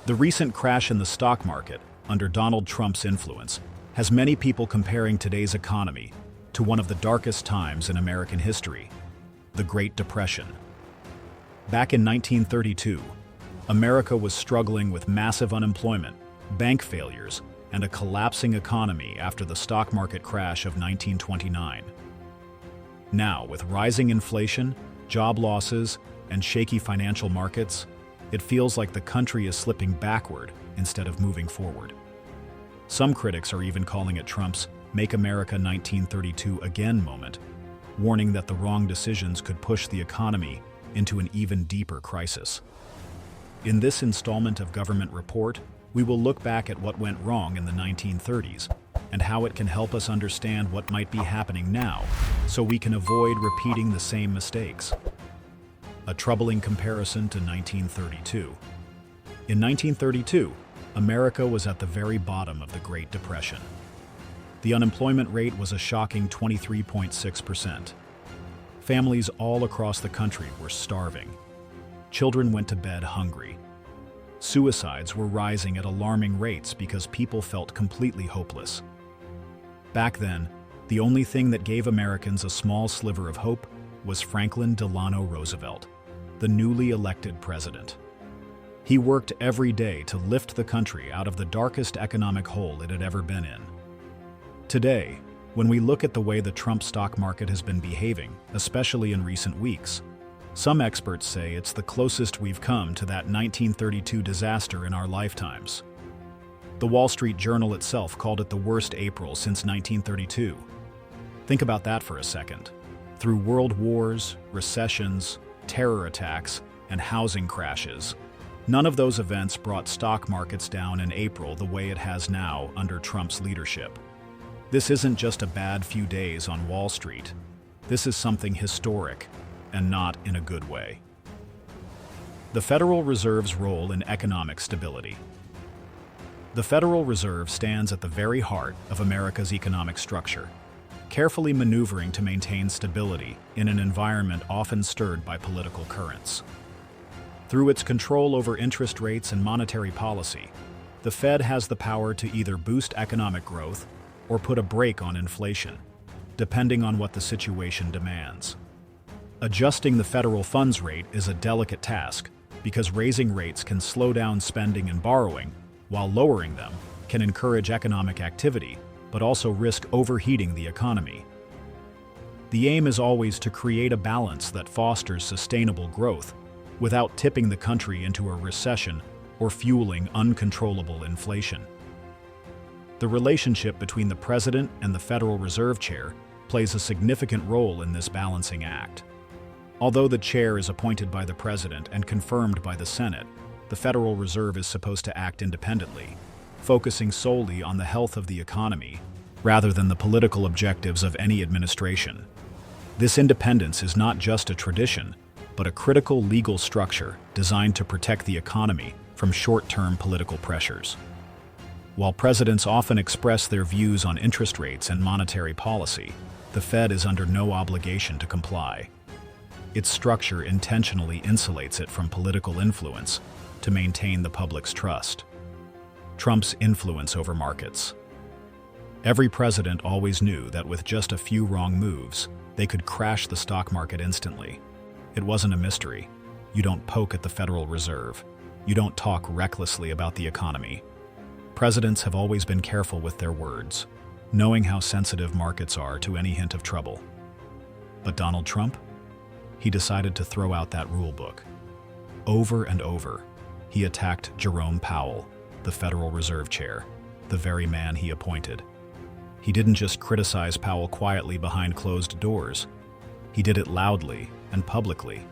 The recent crash in the stock market, under Donald Trump's influence, has many people comparing today's economy to one of the darkest times in American history, the Great Depression. Back in 1932, America was struggling with massive unemployment, bank failures, and a collapsing economy after the stock market crash of 1929. Now, with rising inflation, job losses, and shaky financial markets, it feels like the country is slipping backward instead of moving forward. Some critics are even calling it Trump's "Make America 1932 Again" moment, warning that the wrong decisions could push the economy into an even deeper crisis. In this installment of Government Report, we will look back at what went wrong in the 1930s and how it can help us understand what might be happening now so we can avoid repeating the same mistakes. A troubling comparison to 1932. In 1932, America was at the very bottom of the Great Depression. The unemployment rate was a shocking 23.6%. Families all across the country were starving. Children went to bed hungry. Suicides were rising at alarming rates because people felt completely hopeless. Back then, the only thing that gave Americans a small sliver of hope was Franklin Delano Roosevelt, the newly elected president. He worked every day to lift the country out of the darkest economic hole it had ever been in. Today, when we look at the way the Trump stock market has been behaving, especially in recent weeks, some experts say it's the closest we've come to that 1932 disaster in our lifetimes. The Wall Street Journal itself called it the worst April since 1932. Think about that for a second. Through world wars, recessions, terror attacks, and housing crashes, none of those events brought stock markets down in April the way it has now under Trump's leadership. This isn't just a bad few days on Wall Street. This is something historic, and not in a good way. The Federal Reserve's role in economic stability. The Federal Reserve stands at the very heart of America's economic structure, carefully maneuvering to maintain stability in an environment often stirred by political currents. Through its control over interest rates and monetary policy, the Fed has the power to either boost economic growth or put a brake on inflation, depending on what the situation demands. Adjusting the federal funds rate is a delicate task because raising rates can slow down spending and borrowing, while lowering them can encourage economic activity but also risk overheating the economy. The aim is always to create a balance that fosters sustainable growth without tipping the country into a recession or fueling uncontrollable inflation. The relationship between the President and the Federal Reserve Chair plays a significant role in this balancing act. Although the chair is appointed by the President and confirmed by the Senate, the Federal Reserve is supposed to act independently, focusing solely on the health of the economy rather than the political objectives of any administration. This independence is not just a tradition, but a critical legal structure designed to protect the economy from short-term political pressures. While presidents often express their views on interest rates and monetary policy, the Fed is under no obligation to comply. Its structure intentionally insulates it from political influence to maintain the public's trust. Trump's influence over markets. Every president always knew that with just a few wrong moves, they could crash the stock market instantly. It wasn't a mystery. You don't poke at the Federal Reserve. You don't talk recklessly about the economy. Presidents have always been careful with their words, knowing how sensitive markets are to any hint of trouble. But Donald Trump? He decided to throw out that rule book. Over and over, he attacked Jerome Powell, the Federal Reserve Chair, the very man he appointed. He didn't just criticize Powell quietly behind closed doors. He did it loudly and publicly.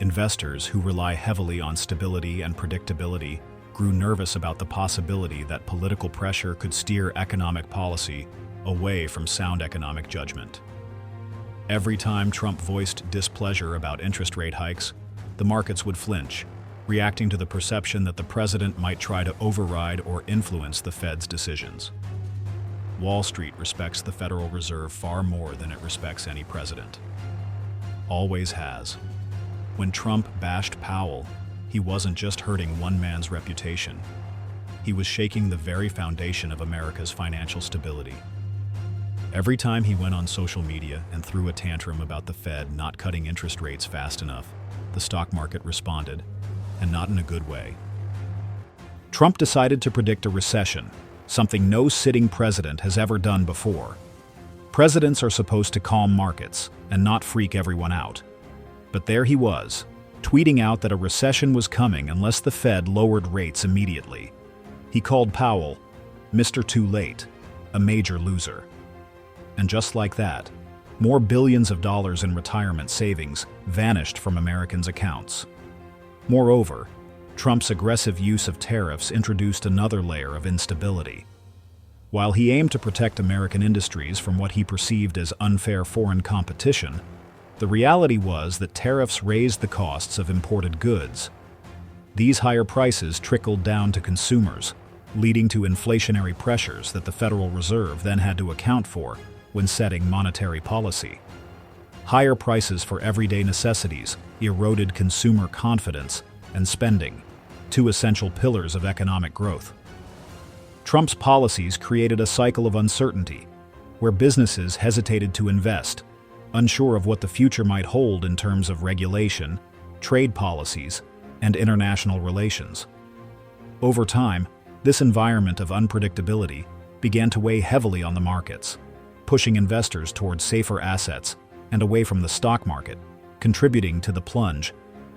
Investors who rely heavily on stability and predictability grew nervous about the possibility that political pressure could steer economic policy away from sound economic judgment. Every time Trump voiced displeasure about interest rate hikes, the markets would flinch, reacting to the perception that the president might try to override or influence the Fed's decisions. Wall Street respects the Federal Reserve far more than it respects any president. Always has. When Trump bashed Powell, he wasn't just hurting one man's reputation. He was shaking the very foundation of America's financial stability. Every time he went on social media and threw a tantrum about the Fed not cutting interest rates fast enough, the stock market responded, and not in a good way. Trump decided to predict a recession, something no sitting president has ever done before. Presidents are supposed to calm markets and not freak everyone out. But there he was, tweeting out that a recession was coming unless the Fed lowered rates immediately. He called Powell, Mr. Too Late, a major loser. And just like that, more billions of dollars in retirement savings vanished from Americans' accounts. Moreover, Trump's aggressive use of tariffs introduced another layer of instability. While he aimed to protect American industries from what he perceived as unfair foreign competition, the reality was that tariffs raised the costs of imported goods. These higher prices trickled down to consumers, leading to inflationary pressures that the Federal Reserve then had to account for when setting monetary policy. Higher prices for everyday necessities eroded consumer confidence and spending, two essential pillars of economic growth. Trump's policies created a cycle of uncertainty, where businesses hesitated to invest, unsure of what the future might hold in terms of regulation, trade policies, and international relations. Over time, this environment of unpredictability began to weigh heavily on the markets, pushing investors towards safer assets and away from the stock market, contributing to the plunge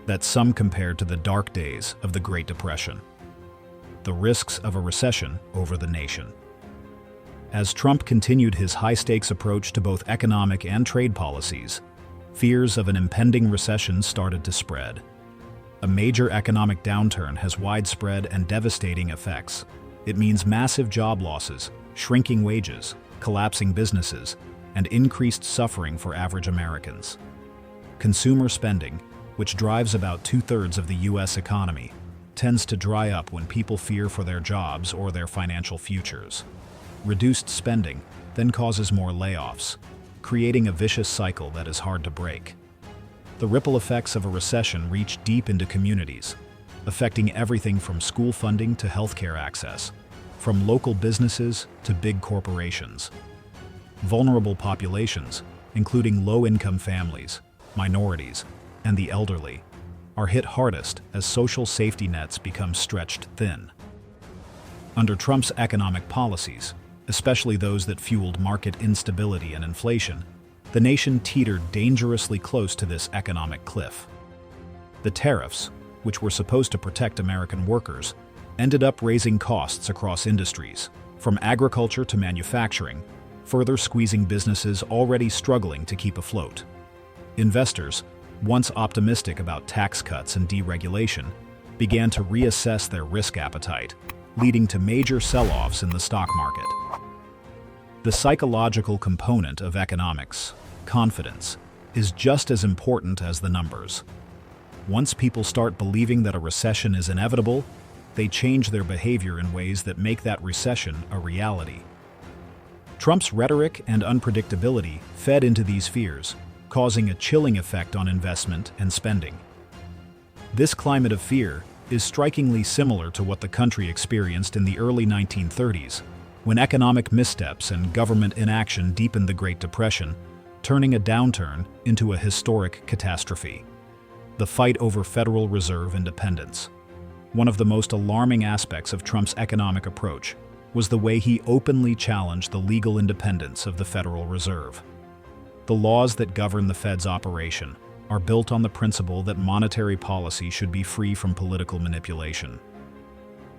that some compared to the dark days of the Great Depression. The risks of a recession over the nation. As Trump continued his high-stakes approach to both economic and trade policies, fears of an impending recession started to spread. A major economic downturn has widespread and devastating effects. It means massive job losses, shrinking wages, collapsing businesses, and increased suffering for average Americans. Consumer spending, which drives about 2/3 of the U.S. economy, tends to dry up when people fear for their jobs or their financial futures. Reduced spending then causes more layoffs, creating a vicious cycle that is hard to break. The ripple effects of a recession reach deep into communities, affecting everything from school funding to healthcare access, from local businesses to big corporations. Vulnerable populations, including low-income families, minorities, and the elderly, are hit hardest as social safety nets become stretched thin. Under Trump's economic policies, especially those that fueled market instability and inflation, the nation teetered dangerously close to this economic cliff. The tariffs, which were supposed to protect American workers, ended up raising costs across industries, from agriculture to manufacturing, further squeezing businesses already struggling to keep afloat. Investors, once optimistic about tax cuts and deregulation, began to reassess their risk appetite, leading to major sell-offs in the stock market. The psychological component of economics, confidence, is just as important as the numbers. Once people start believing that a recession is inevitable, they change their behavior in ways that make that recession a reality. Trump's rhetoric and unpredictability fed into these fears, causing a chilling effect on investment and spending. This climate of fear is strikingly similar to what the country experienced in the early 1930s, when economic missteps and government inaction deepened the Great Depression, turning a downturn into a historic catastrophe. The fight over Federal Reserve independence. One of the most alarming aspects of Trump's economic approach was the way he openly challenged the legal independence of the Federal Reserve. The laws that govern the Fed's operation are built on the principle that monetary policy should be free from political manipulation.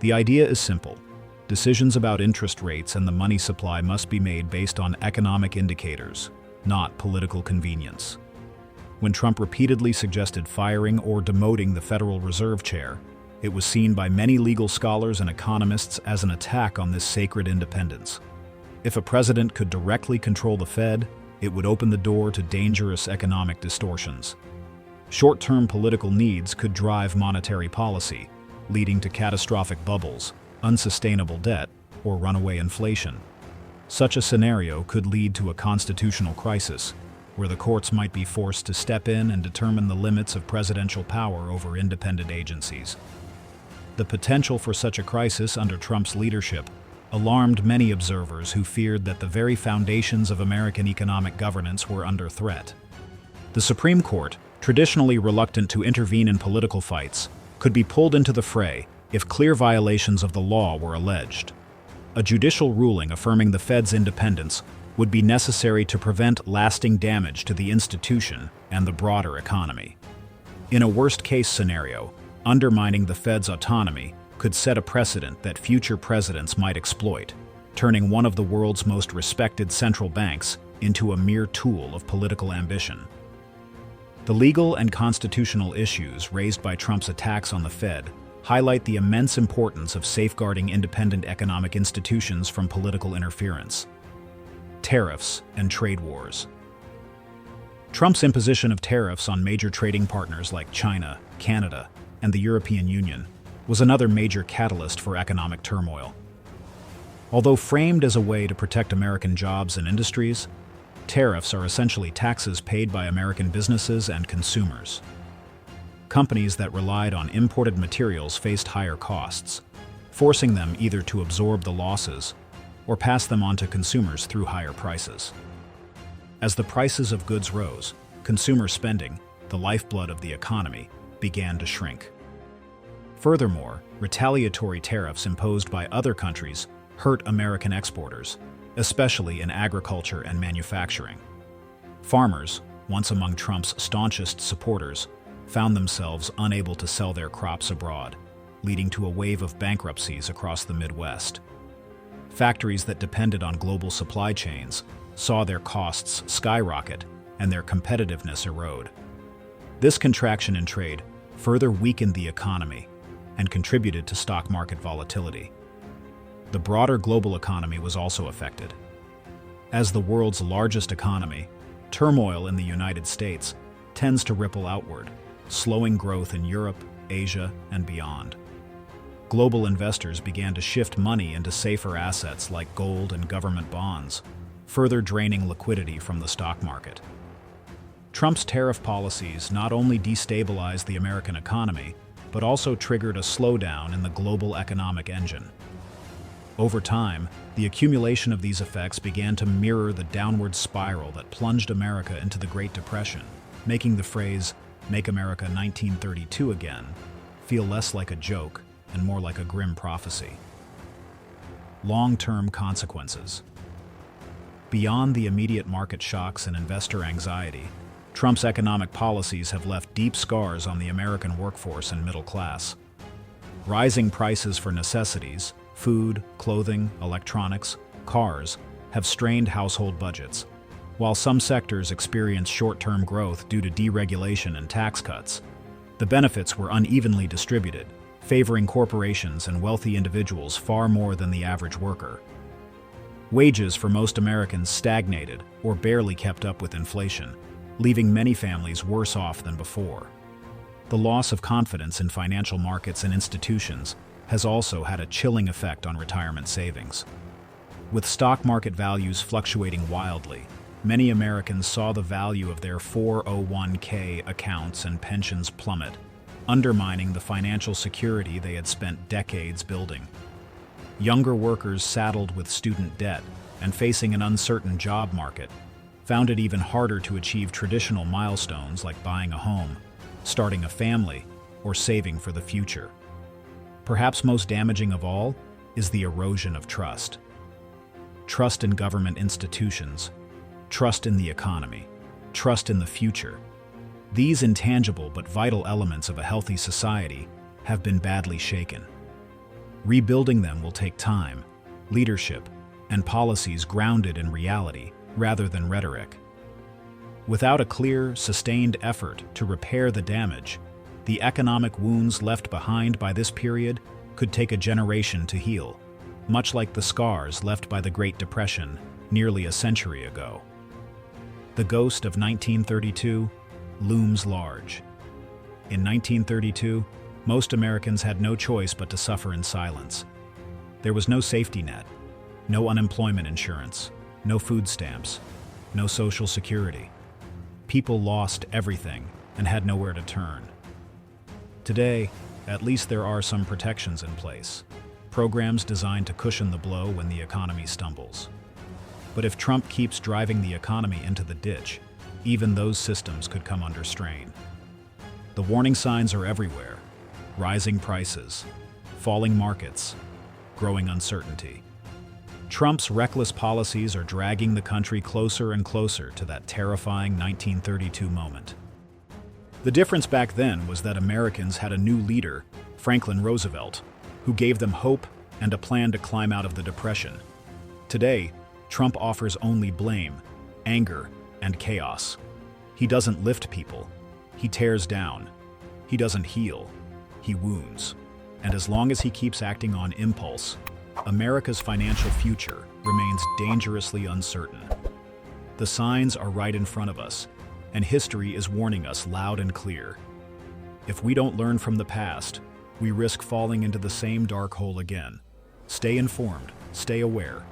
The idea is simple. Decisions about interest rates and the money supply must be made based on economic indicators, not political convenience. When Trump repeatedly suggested firing or demoting the Federal Reserve Chair, it was seen by many legal scholars and economists as an attack on this sacred independence. If a president could directly control the Fed, it would open the door to dangerous economic distortions. Short-term political needs could drive monetary policy, leading to catastrophic bubbles, unsustainable debt, or runaway inflation. Such a scenario could lead to a constitutional crisis, where the courts might be forced to step in and determine the limits of presidential power over independent agencies. The potential for such a crisis under Trump's leadership alarmed many observers who feared that the very foundations of American economic governance were under threat. The Supreme Court, traditionally reluctant to intervene in political fights, could be pulled into the fray if clear violations of the law were alleged. A judicial ruling affirming the Fed's independence would be necessary to prevent lasting damage to the institution and the broader economy. In a worst-case scenario, undermining the Fed's autonomy could set a precedent that future presidents might exploit, turning one of the world's most respected central banks into a mere tool of political ambition. The legal and constitutional issues raised by Trump's attacks on the Fed highlight the immense importance of safeguarding independent economic institutions from political interference. Tariffs and trade wars. Trump's imposition of tariffs on major trading partners like China, Canada, and the European Union was another major catalyst for economic turmoil. Although framed as a way to protect American jobs and industries, tariffs are essentially taxes paid by American businesses and consumers. Companies that relied on imported materials faced higher costs, forcing them either to absorb the losses or pass them on to consumers through higher prices. As the prices of goods rose, consumer spending, the lifeblood of the economy, began to shrink. Furthermore, retaliatory tariffs imposed by other countries hurt American exporters, especially in agriculture and manufacturing. Farmers, once among Trump's staunchest supporters, found themselves unable to sell their crops abroad, leading to a wave of bankruptcies across the Midwest. Factories that depended on global supply chains saw their costs skyrocket and their competitiveness erode. This contraction in trade further weakened the economy and contributed to stock market volatility. The broader global economy was also affected. As the world's largest economy, turmoil in the United States tends to ripple outward, slowing growth in Europe, Asia, and beyond. Global investors began to shift money into safer assets like gold and government bonds, further draining liquidity from the stock market. Trump's tariff policies not only destabilized the American economy, but also triggered a slowdown in the global economic engine. Over time, the accumulation of these effects began to mirror the downward spiral that plunged America into the Great Depression, making the phrase, "Make America 1932 again," feel less like a joke and more like a grim prophecy. Long-term consequences. Beyond the immediate market shocks and investor anxiety, Trump's economic policies have left deep scars on the American workforce and middle class. Rising prices for necessities, food, clothing, electronics, cars, have strained household budgets. While some sectors experience short-term growth due to deregulation and tax cuts, the benefits were unevenly distributed, favoring corporations and wealthy individuals far more than the average worker. Wages for most Americans stagnated or barely kept up with inflation, leaving many families worse off than before. The loss of confidence in financial markets and institutions has also had a chilling effect on retirement savings. With stock market values fluctuating wildly, many Americans saw the value of their 401k accounts and pensions plummet, undermining the financial security they had spent decades building. Younger workers saddled with student debt and facing an uncertain job market found it even harder to achieve traditional milestones like buying a home, starting a family, or saving for the future. Perhaps most damaging of all is the erosion of trust. Trust in government institutions, trust in the economy, trust in the future. These intangible but vital elements of a healthy society have been badly shaken. Rebuilding them will take time, leadership, and policies grounded in reality rather than rhetoric. Without a clear, sustained effort to repair the damage, the economic wounds left behind by this period could take a generation to heal, much like the scars left by the Great Depression nearly a century ago. The ghost of 1932 looms large. In 1932, most Americans had no choice but to suffer in silence. There was no safety net, no unemployment insurance, no food stamps, no Social Security. People lost everything and had nowhere to turn. Today, at least there are some protections in place. Programs designed to cushion the blow when the economy stumbles. But if Trump keeps driving the economy into the ditch, even those systems could come under strain. The warning signs are everywhere: rising prices, falling markets, growing uncertainty. Trump's reckless policies are dragging the country closer and closer to that terrifying 1932 moment. The difference back then was that Americans had a new leader, Franklin Roosevelt, who gave them hope and a plan to climb out of the Depression. Today, Trump offers only blame, anger, and chaos. He doesn't lift people. He tears down. He doesn't heal. He wounds. And as long as he keeps acting on impulse, America's financial future remains dangerously uncertain. The signs are right in front of us, and history is warning us loud and clear. If we don't learn from the past, we risk falling into the same dark hole again. Stay informed, stay aware,